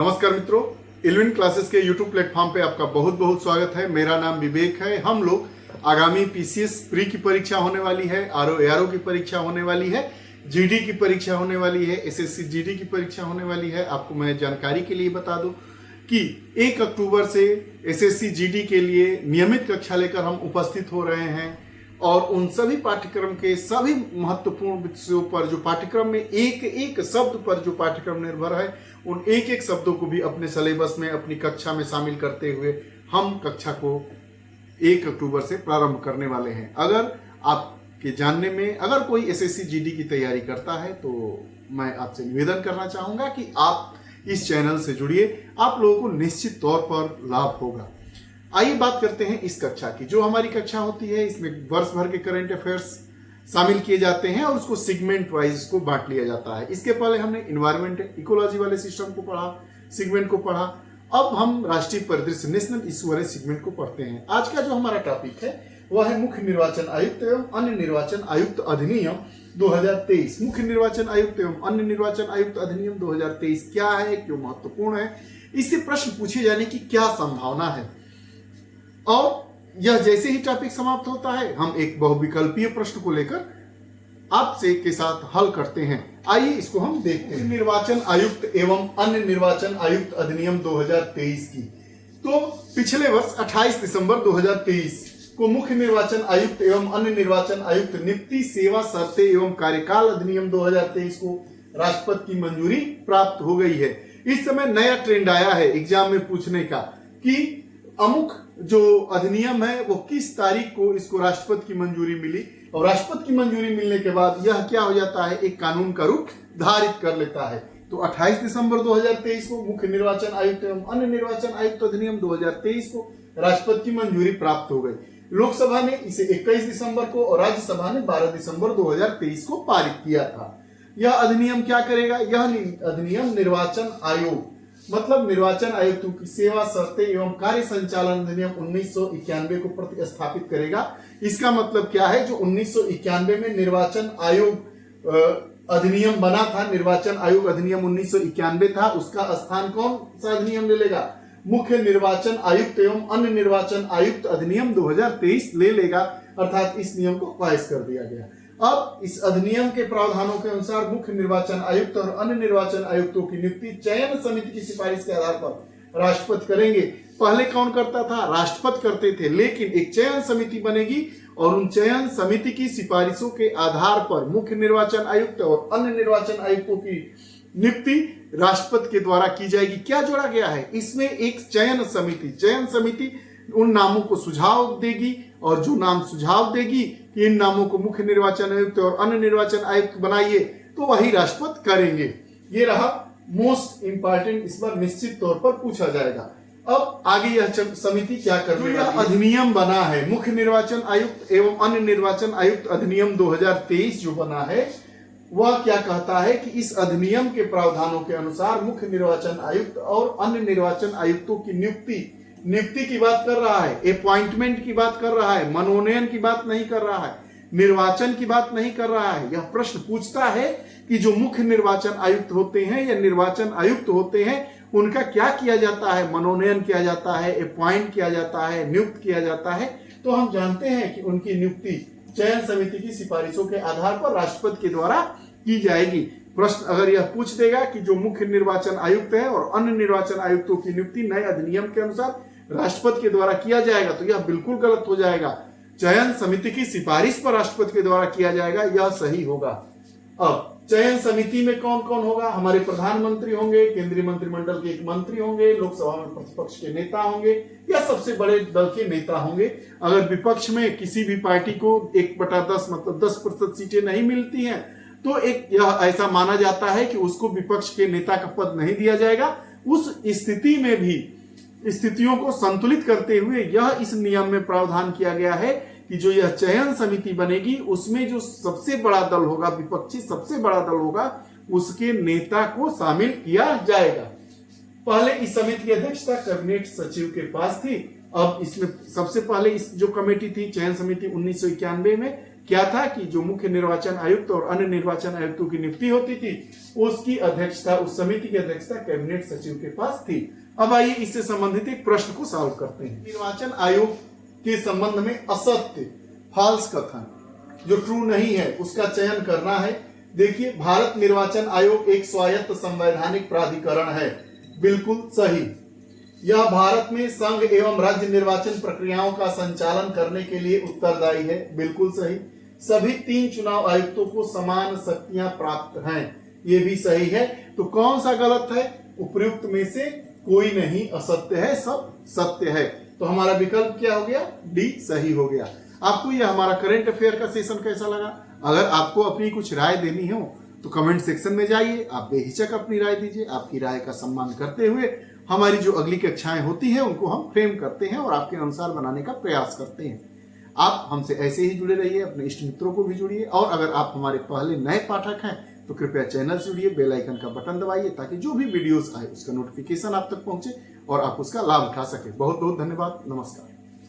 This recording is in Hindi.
नमस्कार मित्रों, इल्विन क्लासेस के YouTube प्लेटफॉर्म पे आपका बहुत बहुत स्वागत है। मेरा नाम विवेक है। हम लोग आगामी पीसीएस प्री की परीक्षा होने वाली है, आरओ एआरओ की परीक्षा होने वाली है, जीडी की परीक्षा होने वाली है, एसएससी जीडी की परीक्षा होने वाली है। आपको मैं जानकारी के लिए बता दूं कि 1 अक्टूबर से एसएससी जीडी के लिए नियमित कक्षा लेकर हम उपस्थित हो रहे हैं और उन सभी पाठ्यक्रम के सभी महत्वपूर्ण विषयों पर जो पाठ्यक्रम में एक एक शब्द पर जो पाठ्यक्रम निर्भर है, उन एक एक शब्दों को भी अपने सिलेबस में अपनी कक्षा में शामिल करते हुए हम कक्षा को 1 अक्टूबर से प्रारंभ करने वाले हैं। अगर आपके जानने में अगर कोई एसएससी जीडी की तैयारी करता है तो मैं आपसे निवेदन करना चाहूंगा कि आप इस चैनल से जुड़िए, आप लोगों को निश्चित तौर पर लाभ होगा। आइए बात करते हैं इस कक्षा की। जो हमारी कक्षा होती है इसमें वर्ष भर के करंट अफेयर्स शामिल किए जाते हैं और उसको सेगमेंट वाइज इसको बांट लिया जाता है। इसके पहले हमने इन्वायरमेंट इकोलॉजी वाले सिस्टम को पढ़ा, सेगमेंट को पढ़ा। अब हम राष्ट्रीय परिदृश्य नेशनल इश्यू वाले सेगमेंट को पढ़ते हैं। आज का जो हमारा टॉपिक है वह है मुख्य निर्वाचन आयुक्त एवं अन्य निर्वाचन आयुक्त अधिनियम 2023। मुख्य निर्वाचन आयुक्त एवं अन्य निर्वाचन आयुक्त अधिनियम 2023 क्या है, क्यों महत्वपूर्ण है, इससे प्रश्न पूछे जाने की क्या संभावना है। और यह जैसे ही टॉपिक समाप्त होता है हम एक बहुविकल्पीय प्रश्न को लेकर आपसे के साथ हल करते हैं। आइए इसको हम देखते हैं। निर्वाचन आयुक्त एवं अन्य निर्वाचन आयुक्त अधिनियम 2023 की तो पिछले वर्ष 28 दिसंबर 2023 को मुख्य निर्वाचन आयुक्त एवं अन्य निर्वाचन आयुक्त नियुक्ति, सेवा, शर्तें एवं कार्यकाल अधिनियम 2023 को राष्ट्रपति की मंजूरी प्राप्त हो गई है। इस समय नया ट्रेंड आया है एग्जाम में पूछने का कि अमुक जो अधिनियम है वो किस तारीख को इसको राष्ट्रपति की मंजूरी मिली, और राष्ट्रपति की मंजूरी मिलने के बाद यह क्या हो जाता है, एक कानून का रूप धारित कर लेता है। तो 28 दिसंबर 2023 को मुख्य निर्वाचन आयुक्त एवं अन्य निर्वाचन आयुक्त अधिनियम 2023 को राष्ट्रपति की मंजूरी प्राप्त हो गई। लोकसभा ने इसे 21 दिसंबर को और राज्यसभा ने 12 दिसंबर 2023 को पारित किया था। यह अधिनियम क्या करेगा, यह अधिनियम निर्वाचन आयोग मतलब निर्वाचन आयुक्तों की सेवा, शर्तें एवं कार्य संचालन अधिनियम 1991 को प्रतिस्थापित करेगा। इसका मतलब क्या है, जो 1991 में निर्वाचन आयोग अधिनियम बना था, निर्वाचन आयोग अधिनियम 1991 था, उसका स्थान कौन सा अधिनियम ले लेगा, मुख्य निर्वाचन आयुक्त एवं अन्य निर्वाचन आयुक्त अधिनियम 2023 ले लेगा। अर्थात इस नियम को पारित कर दिया गया। अब इस अधिनियम के प्रावधानों के अनुसार मुख्य निर्वाचन आयुक्त और अन्य निर्वाचन आयुक्तों की नियुक्ति चयन समिति की सिफारिश के आधार पर राष्ट्रपति करेंगे। पहले कौन करता था, राष्ट्रपति करते थे, लेकिन एक चयन समिति बनेगी और उन चयन समिति की सिफारिशों के आधार पर मुख्य निर्वाचन आयुक्त और अन्य निर्वाचन आयुक्तों की नियुक्ति राष्ट्रपति के द्वारा की जाएगी। क्या जोड़ा गया है इसमें, एक चयन समिति उन नामों को सुझाव देगी और जो नाम सुझाव देगी कि इन नामों को मुख्य निर्वाचन आयुक्त और अन्य निर्वाचन आयुक्त बनाइए, तो वही राष्ट्रपति करेंगे। ये रहा मोस्ट इंपॉर्टेंट, इस बार निश्चित तौर पर पूछा जाएगा। अब आगे यह समिति क्या कर रही है, अधिनियम बना है मुख्य निर्वाचन आयुक्त एवं अन्य निर्वाचन आयुक्त अधिनियम 2023 जो बना है वह क्या कहता है कि इस अधिनियम के प्रावधानों के अनुसार मुख्य निर्वाचन आयुक्त और अन्य निर्वाचन आयुक्तों की नियुक्ति की बात कर रहा है, अपॉइंटमेंट की बात कर रहा है, मनोनयन की बात नहीं कर रहा है, निर्वाचन की बात नहीं कर रहा है। यह प्रश्न पूछता है कि जो मुख्य निर्वाचन आयुक्त होते हैं या निर्वाचन आयुक्त होते हैं उनका क्या किया जाता है, मनोनयन किया जाता है, अपॉइंट किया जाता है, नियुक्त किया जाता है। तो हम जानते हैं कि उनकी नियुक्ति चयन समिति की सिफारिशों के आधार पर राष्ट्रपति के द्वारा की जाएगी। प्रश्न अगर यह पूछ देगा कि जो मुख्य निर्वाचन आयुक्त है और अन्य निर्वाचन आयुक्तों की नियुक्ति नए अधिनियम के अनुसार राष्ट्रपति के द्वारा किया जाएगा, तो यह बिल्कुल गलत हो जाएगा। चयन समिति की सिफारिश पर राष्ट्रपति के द्वारा किया जाएगा, यह सही होगा। अब चयन समिति में कौन कौन होगा, हमारे प्रधानमंत्री होंगे, केंद्रीय मंत्रिमंडल के एक मंत्री होंगे, लोकसभा में प्रतिपक्ष के नेता होंगे या सबसे बड़े दल के नेता होंगे। अगर विपक्ष में किसी भी पार्टी को 1/10 मतलब 10% सीटें नहीं मिलती हैं तो एक यह ऐसा माना जाता है कि उसको विपक्ष के नेता का पद नहीं दिया जाएगा। उस स्थिति में भी स्थितियों को संतुलित करते हुए यह इस नियम में प्रावधान किया गया है कि जो यह चयन समिति बनेगी उसमें जो सबसे बड़ा दल होगा, विपक्षी सबसे बड़ा दल होगा, उसके नेता को शामिल किया जाएगा। पहले इस समिति की अध्यक्षता कैबिनेट सचिव के पास थी। अब इसमें सबसे पहले इस जो कमेटी थी चयन समिति 1991 में क्या था कि जो मुख्य निर्वाचन आयुक्त और अन्य निर्वाचन आयुक्तों की नियुक्ति होती थी उसकी अध्यक्षता, उस समिति की अध्यक्षता कैबिनेट सचिव के पास थी। अब आइए इससे संबंधित एक प्रश्न को सॉल्व करते हैं। निर्वाचन आयोग के संबंध में असत्य, फॉल्स कथन जो ट्रू नहीं है उसका चयन करना है। देखिए, भारत निर्वाचन आयोग एक स्वायत्त संवैधानिक प्राधिकरण है, बिल्कुल सही। यह भारत में संघ एवं राज्य निर्वाचन प्रक्रियाओं का संचालन करने के लिए उत्तरदायी है, बिल्कुल सही। सभी 3 चुनाव आयुक्तों को समान शक्तियां प्राप्त हैं, ये भी सही है। तो कौन सा गलत है? उपर्युक्त में से कोई नहीं असत्य है, सब सत्य है। तो हमारा विकल्प क्या हो गया? डी सही हो गया। आपको यह हमारा करंट अफेयर का सेशन कैसा लगा? अगर आपको अपनी कुछ राय देनी हो तो कमेंट सेक्शन में जाइए, आप बेहिचक अपनी राय दीजिए। आपकी राय का सम्मान करते हुए हमारी जो अगली कक्षाएं होती हैं उनको हम फ्रेम करते हैं और आपके अनुसार बनाने का प्रयास करते हैं। आप हमसे ऐसे ही जुड़े रहिए, अपने इष्ट मित्रों को भी जुड़िए, और अगर आप हमारे पहले नए पाठक हैं तो कृपया चैनल से जुड़िए, बेल आइकन का बटन दबाइए ताकि जो भी वीडियोस आए उसका नोटिफिकेशन आप तक पहुंचे और आप उसका लाभ उठा सके। बहुत बहुत धन्यवाद, नमस्कार।